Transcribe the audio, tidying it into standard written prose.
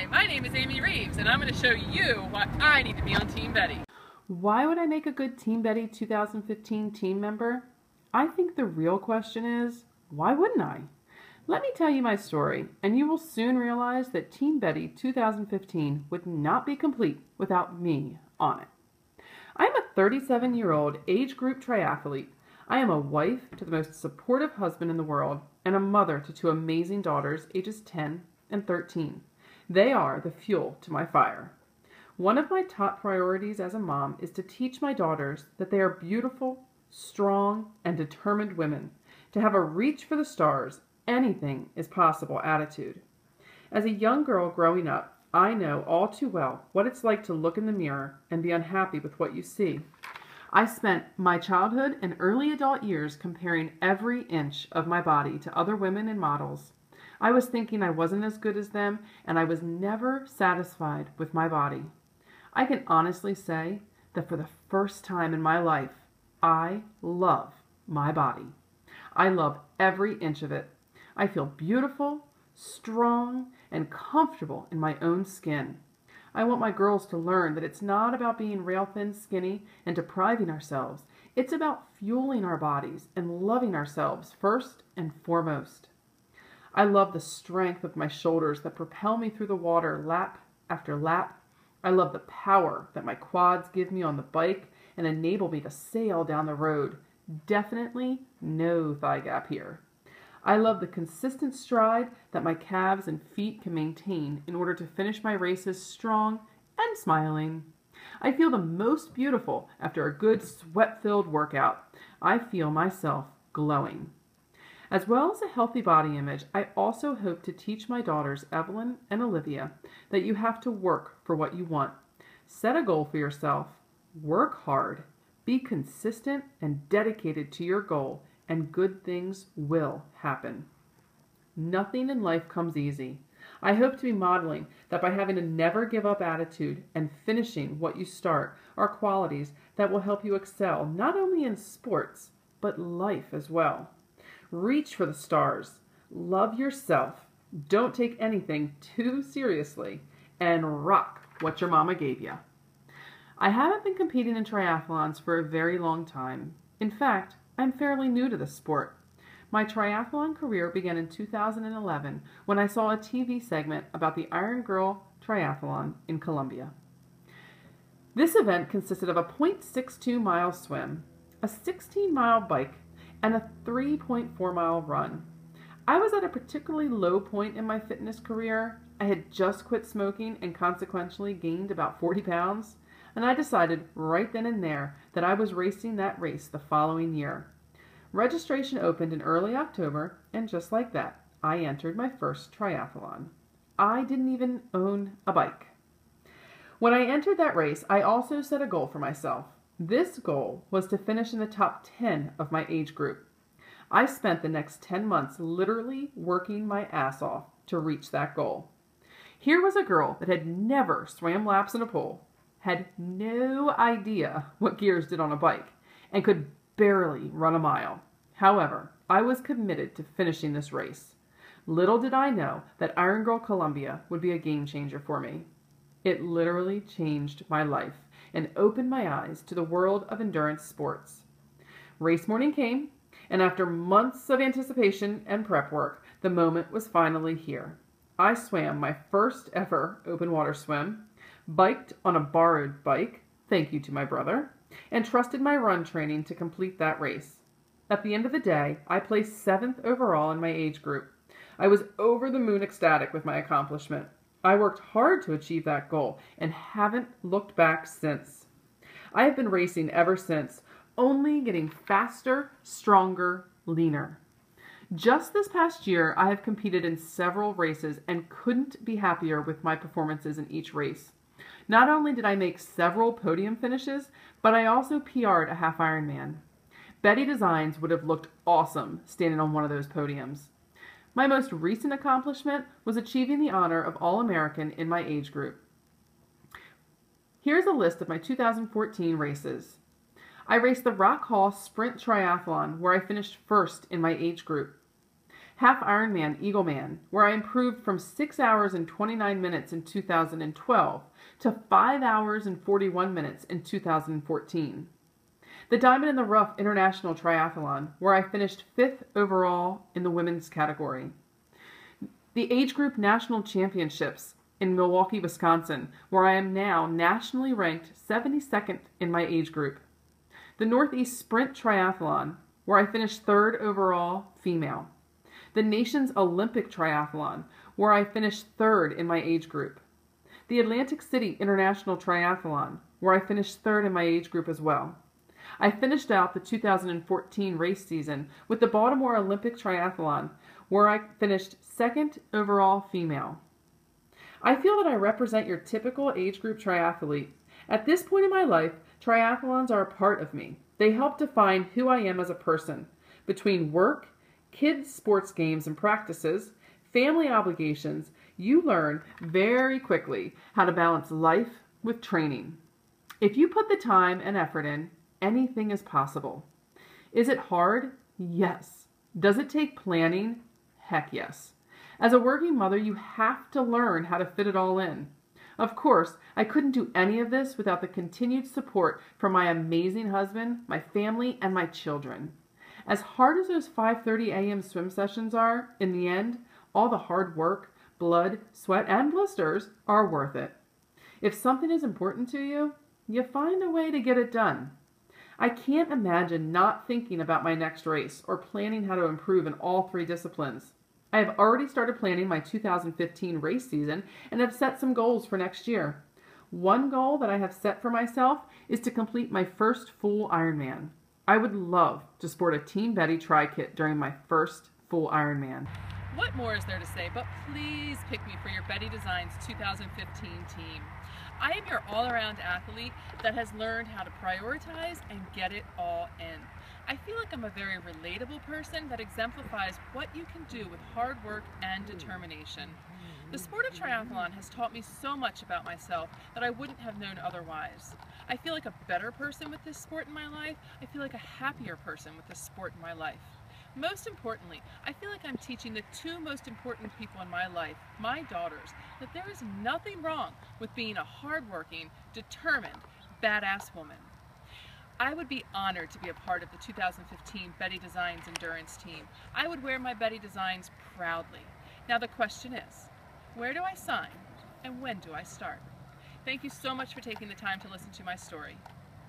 Hi, my name is Amy Reeves, and I'm going to show you why I need to be on Team Betty. Why would I make a good Team Betty 2015 team member? I think the real question is, why wouldn't I? Let me tell you my story, and you will soon realize that Team Betty 2015 would not be complete without me on it. I am a 37-year-old age group triathlete. I am a wife to the most supportive husband in the world and a mother to two amazing daughters ages 10 and 13. They are the fuel to my fire. One of my top priorities as a mom is to teach my daughters that they are beautiful, strong, and determined women, to have a reach for the stars, anything is possible attitude. As a young girl growing up, I know all too well what it's like to look in the mirror and be unhappy with what you see. I spent my childhood and early adult years comparing every inch of my body to other women and models. I was thinking I wasn't as good as them, and I was never satisfied with my body. I can honestly say that for the first time in my life, I love my body. I love every inch of it. I feel beautiful, strong, and comfortable in my own skin. I want my girls to learn that it's not about being rail-thin skinny and depriving ourselves. It's about fueling our bodies and loving ourselves first and foremost. I love the strength of my shoulders that propel me through the water lap after lap. I love the power that my quads give me on the bike and enable me to sail down the road. Definitely no thigh gap here. I love the consistent stride that my calves and feet can maintain in order to finish my races strong and smiling. I feel the most beautiful after a good sweat-filled workout. I feel myself glowing. As well as a healthy body image, I also hope to teach my daughters, Evelyn and Olivia, that you have to work for what you want. Set a goal for yourself, work hard, be consistent and dedicated to your goal, and good things will happen. Nothing in life comes easy. I hope to be modeling that by having a never give up attitude and finishing what you start are qualities that will help you excel not only in sports, but life as well. Reach for the stars, love yourself, don't take anything too seriously, and rock what your mama gave you. I haven't been competing in triathlons for a very long time. In fact, I'm fairly new to the sport. My triathlon career began in 2011 when I saw a TV segment about the Iron Girl Triathlon in Colombia. This event consisted of a 0.62 mile swim, a 16-mile bike, and a 3.4-mile run. I was at a particularly low point in my fitness career. I had just quit smoking and consequently gained about 40 pounds, and I decided right then and there that I was racing that race the following year. Registration opened in early October, and just like that, I entered my first triathlon. I didn't even own a bike. When I entered that race, I also set a goal for myself. This goal was to finish in the top 10 of my age group. I spent the next 10 months literally working my ass off to reach that goal. Here was a girl that had never swam laps in a pool, had no idea what gears did on a bike, and could barely run a mile. However, I was committed to finishing this race. Little did I know that Iron Girl Colombia would be a game changer for me. It literally changed my life and opened my eyes to the world of endurance sports. Race morning came, and after months of anticipation and prep work, the moment was finally here. I swam my first ever open water swim, biked on a borrowed bike, thank you to my brother, and trusted my run training to complete that race. At the end of the day, I placed 7th overall in my age group. I was over the moon ecstatic with my accomplishment. I worked hard to achieve that goal and haven't looked back since. I have been racing ever since, only getting faster, stronger, leaner. Just this past year, I have competed in several races and couldn't be happier with my performances in each race. Not only did I make several podium finishes, but I also PR'd a half Ironman. Betty Designs would have looked awesome standing on one of those podiums. My most recent accomplishment was achieving the honor of All-American in my age group. Here's a list of my 2014 races. I raced the Rock Hall Sprint Triathlon, where I finished first in my age group. Half Ironman Eagleman, where I improved from 6 hours and 29 minutes in 2012 to 5 hours and 41 minutes in 2014. The Diamond in the Rough International Triathlon, where I finished 5th overall in the women's category. The Age Group National Championships in Milwaukee, Wisconsin, where I am now nationally ranked 72nd in my age group. The Northeast Sprint Triathlon, where I finished 3rd overall female. The Nations Olympic Triathlon, where I finished 3rd in my age group. The Atlantic City International Triathlon, where I finished 3rd in my age group as well. I finished out the 2014 race season with the Baltimore Olympic Triathlon, where I finished 2nd overall female. I feel that I represent your typical age group triathlete. At this point in my life, triathlons are a part of me. They help define who I am as a person. Between work, kids' sports games and practices, family obligations, you learn very quickly how to balance life with training. If you put the time and effort in, anything is possible. Is it hard? Yes. Does it take planning? Heck yes. As a working mother, you have to learn how to fit it all in. Of course, I couldn't do any of this without the continued support from my amazing husband, my family, and my children. As hard as those 5:30 a.m. swim sessions are, in the end, all the hard work, blood, sweat, and blisters are worth it. If something is important to you, you find a way to get it done. I can't imagine not thinking about my next race or planning how to improve in all 3 disciplines. I have already started planning my 2015 race season and have set some goals for next year. One goal that I have set for myself is to complete my first full Ironman. I would love to sport a Team Betty tri-kit during my first full Ironman. What more is there to say, but please pick me for your Betty Designs 2015 team. I am your all-around athlete that has learned how to prioritize and get it all in. I feel like I'm a very relatable person that exemplifies what you can do with hard work and determination. The sport of triathlon has taught me so much about myself that I wouldn't have known otherwise. I feel like a better person with this sport in my life. I feel like a happier person with this sport in my life. Most importantly, I feel like I'm teaching the 2 most important people in my life, my daughters, that there is nothing wrong with being a hardworking, determined, badass woman. I would be honored to be a part of the 2015 Betty Designs Endurance team. I would wear my Betty Designs proudly. Now the question is, where do I sign and when do I start? Thank you so much for taking the time to listen to my story.